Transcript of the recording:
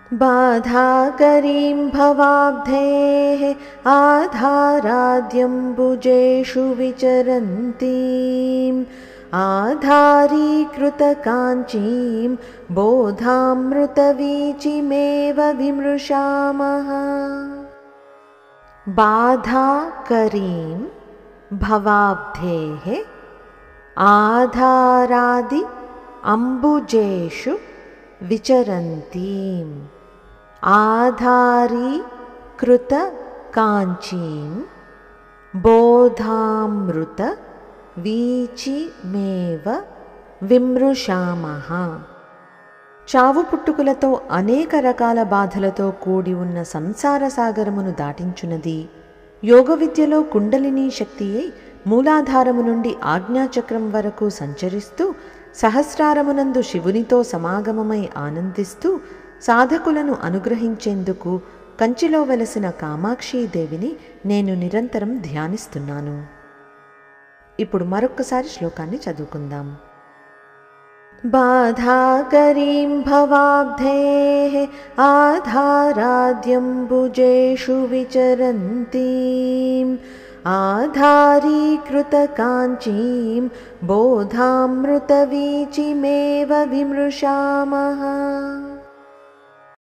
बाधाकरीं भवाब्धेः आधाराद्यम्बुजेषु विचरन्तीम् आधारीकृतकाञ्चीं बोधामृतवीचिमेव विमृशामः। बाधाकरीं भवाब्धेः आधारादि अम्बुजेषु विचरन्तीम् आधारीकृत काञ्चीं बोधामृत వీచిమేవ విమృశామః। చావు పుట్టుకులతో అనేక రకాల బాధలతో కూడి ఉన్న సంసార సాగరమును దాటించున్నది యోగ విద్యలో కుండలిని శక్తి అయి మూలాధారము నుండి ఆజ్ఞాచక్రం వరకు సంచరిస్తూ సహస్రారమునందు శివునితో సమాగమమై ఆనందిస్తూ సాధకులను అనుగ్రహించేందుకు కంచిలో వెలసిన కామాక్షీదేవిని నేను నిరంతరం ధ్యానిస్తున్నాను। ఇప్పుడు మరొక్కసారి శ్లోకాన్ని చదువుకుందాం। బాధాకరీం భవాబ్ధేః ఆధారాద్యంబుజేషు విచరంతీం ఆధారీకృత కాంచీం బోధామృత వీచిమేవ విమృశామః।